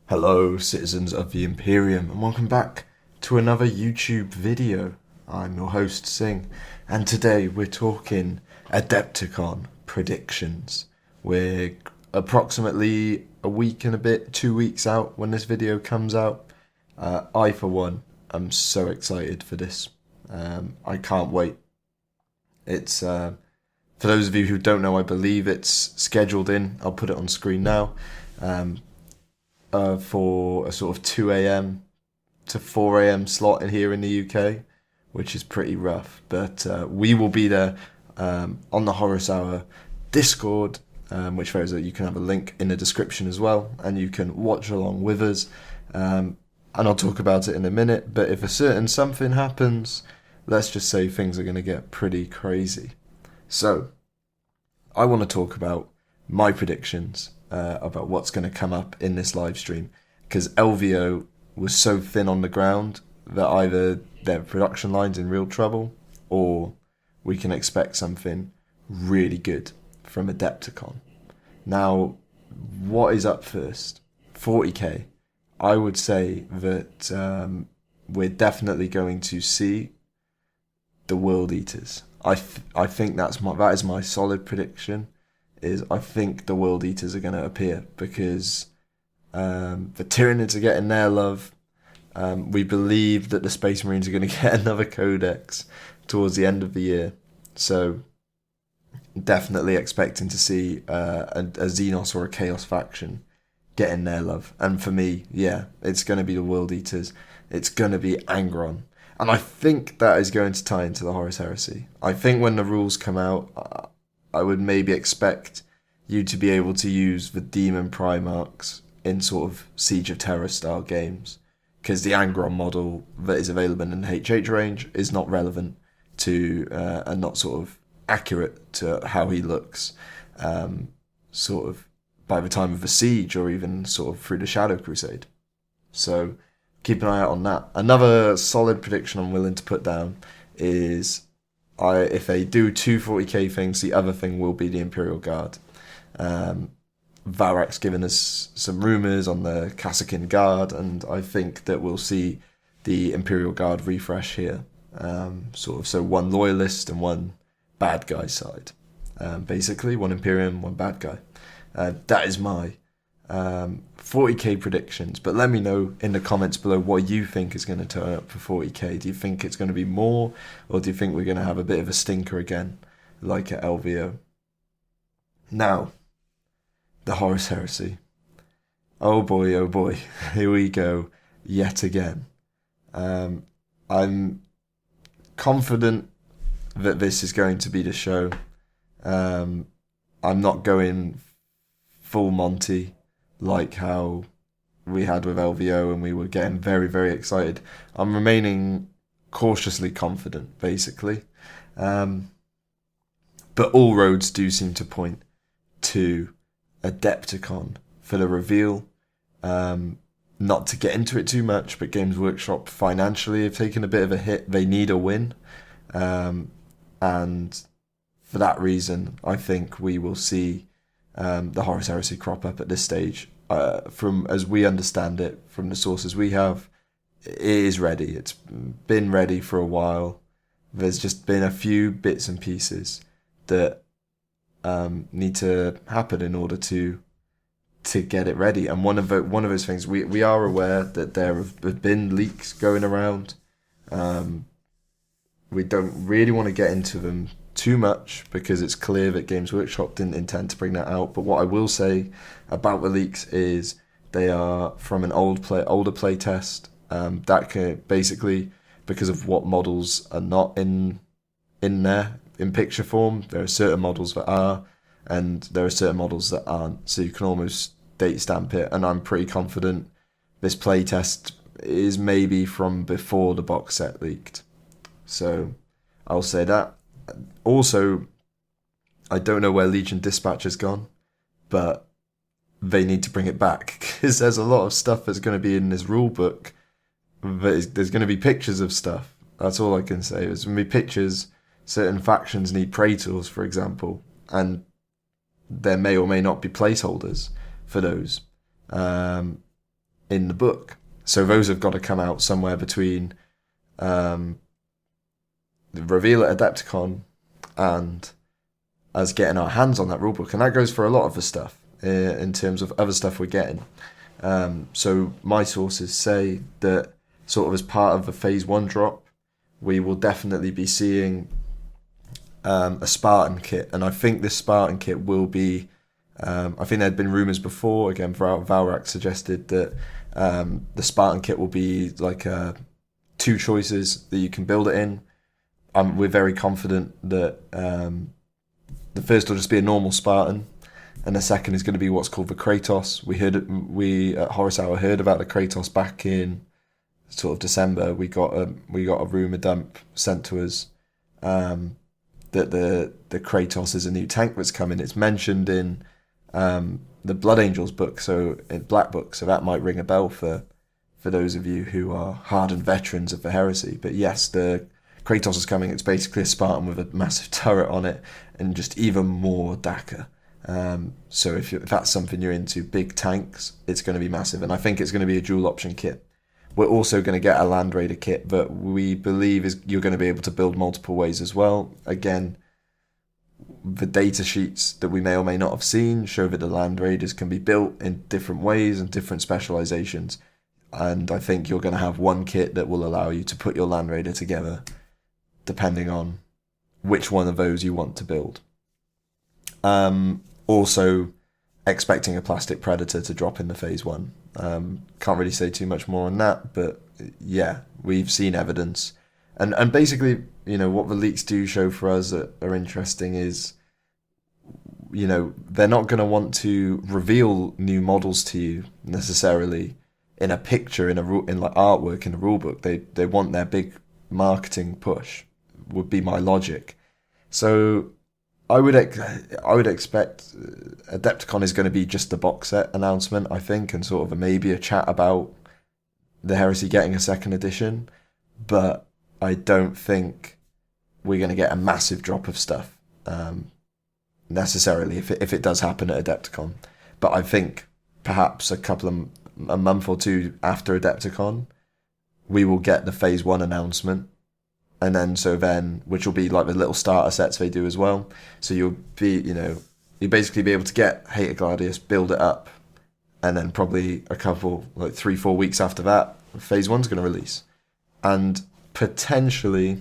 Hello, citizens of the Imperium, and welcome back to another YouTube video. I'm your host, Singh, and today we're talking Adepticon predictions. We're approximately a week and a bit, 2 weeks out when this video comes out. I, for one, am so excited for this. I can't wait. It's for those of you who don't know, I believe it's scheduled in. I'll put it on screen now. For a sort of 2 a.m. to 4 a.m. slot in here in the UK, which is pretty rough. But we will be there on the Horus Hour Discord, which you can have a link in the description as well, and you can watch along with us. And I'll talk about it in a minute. But if a certain something happens, let's just say things are going to get pretty crazy. So I want to talk about my predictions about what's going to come up in this live stream, because LVO was so thin on the ground that either their production line's in real trouble or we can expect something really good from Adepticon. Now, what is up first? 40k. I would say that we're definitely going to see the World Eaters. I think that is my solid prediction. I think the World Eaters are going to appear because the Tyranids are getting their love. We believe that the Space Marines are going to get another Codex towards the end of the year. So definitely expecting to see a Xenos or a Chaos faction getting their love. And for me, yeah, it's going to be the World Eaters. It's going to be Angron. And I think that is going to tie into the Horus Heresy. I think when the rules come out, I would maybe expect you to be able to use the Demon Primarchs in sort of Siege of Terror style games, because the Angron model that is available in the HH range is not relevant to and not sort of accurate to how he looks sort of by the time of the siege or even sort of through the Shadow Crusade. So keep an eye out on that. Another solid prediction I'm willing to put down is if they do two 40k things, the other thing will be the Imperial Guard. Varak's given us some rumours on the Kassakin Guard, and I think that we'll see the Imperial Guard refresh here. So one loyalist and one bad guy side. Basically, one Imperium, one bad guy. That is my 40k predictions, but let me know in the comments below what you think is going to turn up for 40k. Do you think it's going to be more, or do you think we're going to have a bit of a stinker again, like at LVO? Now, the Horus Heresy. Oh boy, here we go, yet again. I'm confident that this is going to be the show. I'm not going full Monty like how we had with LVO and we were getting very, very excited. I'm remaining cautiously confident, basically. But all roads do seem to point to Adepticon for the reveal. Not to get into it too much, but Games Workshop financially have taken a bit of a hit. They need a win. And for that reason, I think we will see the Horus Heresy crop up at this stage. From as we understand it, from the sources we have, it is ready. It's been ready for a while. There's just been a few bits and pieces that need to happen in order to get it ready. And one of those things, we are aware that there have been leaks going around. We don't really want to get into them too much because it's clear that Games Workshop didn't intend to bring that out. But what I will say about the leaks is they are from an older play test. That can basically, because of what models are not in there in picture form, there are certain models that are, and there are certain models that aren't. So you can almost date stamp it. And I'm pretty confident this play test is maybe from before the box set leaked. So I'll say that. Also, I don't know where Legion Dispatch has gone, but they need to bring it back because there's a lot of stuff that's going to be in this rule book. There's going to be pictures of stuff. That's all I can say. There's going to be pictures. Certain factions need Praetors, for example, and there may or may not be placeholders for those. in the book. So those have got to come out somewhere between the reveal at Adepticon and us getting our hands on that rulebook. And that goes for a lot of the stuff in terms of other stuff we're getting. So my sources say that sort of as part of the phase 1 drop, we will definitely be seeing a Spartan kit. And I think this Spartan kit will be, I think there had been rumours before, again, Valrak suggested that the Spartan kit will be like 2 choices that you can build it in. We're very confident that the first will just be a normal Spartan, and the second is going to be what's called the Kratos. We at Horus Hour heard about the Kratos back in sort of December. We got a rumor dump sent to us that the Kratos is a new tank that's coming. It's mentioned in the Blood Angels book, so in Black Book, so that might ring a bell for those of you who are hardened veterans of the heresy. But yes, the Kratos is coming. It's basically a Spartan with a massive turret on it and just even more DACA. So if that's something you're into, big tanks, it's going to be massive. And I think it's going to be a dual option kit. We're also going to get a Land Raider kit, but we believe you're going to be able to build multiple ways as well. Again, the data sheets that we may or may not have seen show that the Land Raiders can be built in different ways and different specializations. And I think you're going to have one kit that will allow you to put your Land Raider together depending on which one of those you want to build. Also, expecting a Plastic Predator to drop in the phase 1. Can't really say too much more on that, but yeah, we've seen evidence. And basically, what the leaks do show for us that are interesting is, they're not going to want to reveal new models to you necessarily in a picture, in like artwork in a rulebook. They want their big marketing push, would be my logic. So I would expect Adepticon is going to be just the box set announcement, I think, and sort of maybe a chat about the Heresy getting a second edition. But I don't think we're going to get a massive drop of stuff necessarily if it does happen at Adepticon. But I think perhaps a month or two after Adepticon, we will get the phase 1 announcement. And then, which will be like the little starter sets they do as well. So you'll basically be able to get Hater Gladius, build it up, and then probably a couple, like 3-4 weeks after that, phase 1's going to release. And potentially,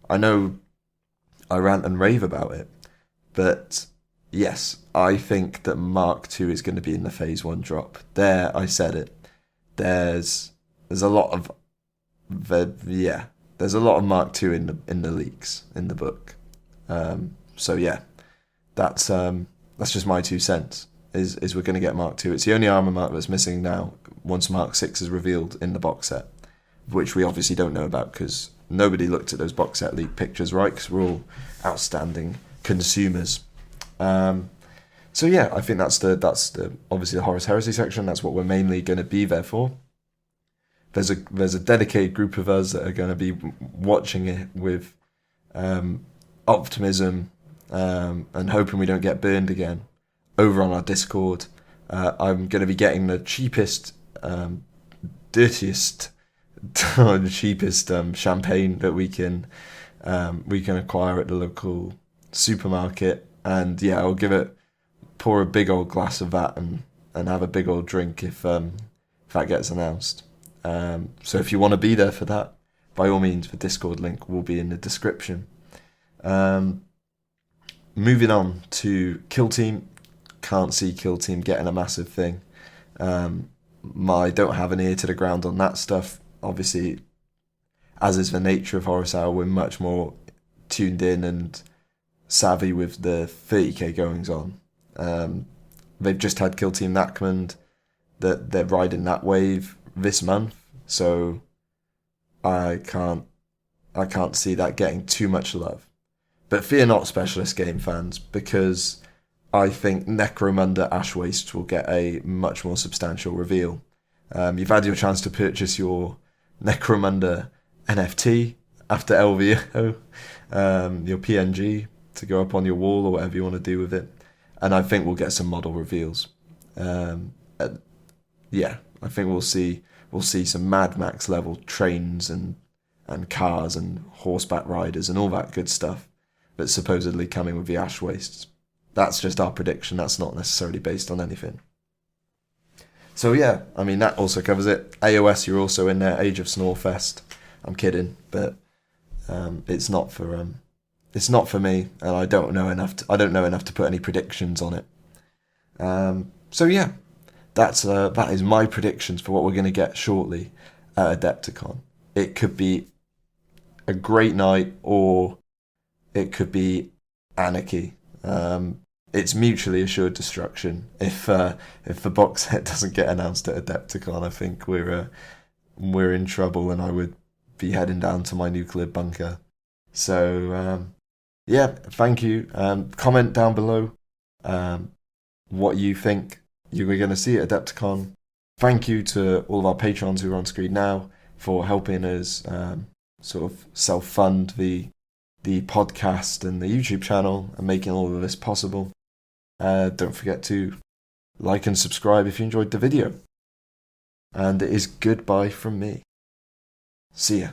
I know I rant and rave about it, but yes, I think that Mark II is going to be in the phase 1 drop. There, I said it. There's a lot of There's a lot of Mark II in the leaks in the book. So yeah, that's just my 2 cents. Is we're going to get Mark II. It's the only armor mark that's missing now. Once Mark VI is revealed in the box set, which we obviously don't know about because nobody looked at those box set leak pictures, right? Because we're all outstanding consumers. So yeah, I think that's the obviously the Horus Heresy section. That's what we're mainly going to be there for. There's a dedicated group of us that are going to be watching it with optimism and hoping we don't get burned again over on our Discord. I'm going to be getting the cheapest, dirtiest, cheapest champagne that we can acquire at the local supermarket, and yeah, I'll pour a big old glass of that and have a big old drink if that gets announced. So if you want to be there for that, by all means, the Discord link will be in the description. Moving on to Kill Team. Can't see Kill Team getting a massive thing. I don't have an ear to the ground on that stuff. Obviously, as is the nature of Horus Hour, we're much more tuned in and savvy with the 30k goings on. They've just had Kill Team Nakmand, that they're riding that wave this month, so I can't see that getting too much love. But fear not, Specialist game fans, because I think Necromunda Ash Waste will get a much more substantial reveal. You've had your chance to purchase your Necromunda NFT after LVO, your PNG, to go up on your wall or whatever you want to do with it. And I think we'll get some model reveals. Yeah, I think we'll see some Mad Max level trains and cars and horseback riders and all that good stuff that's supposedly coming with the Ash Wastes. That's just our prediction. That's not necessarily based on anything. So yeah, I mean, that also covers it. AOS, you're also in there. Age of Snorefest. I'm kidding, but it's not for me, and I don't know enough to put any predictions on it. So yeah, that is my predictions for what we're going to get shortly at Adepticon. It could be a great night, or it could be anarchy. It's mutually assured destruction. If the box set doesn't get announced at Adepticon, I think we're in trouble, and I would be heading down to my nuclear bunker. So yeah, thank you. Comment down below what you think you were going to see at Adepticon. Thank you to all of our patrons who are on screen now for helping us sort of self-fund the podcast and the YouTube channel and making all of this possible. Don't forget to like and subscribe if you enjoyed the video. And it is goodbye from me. See ya.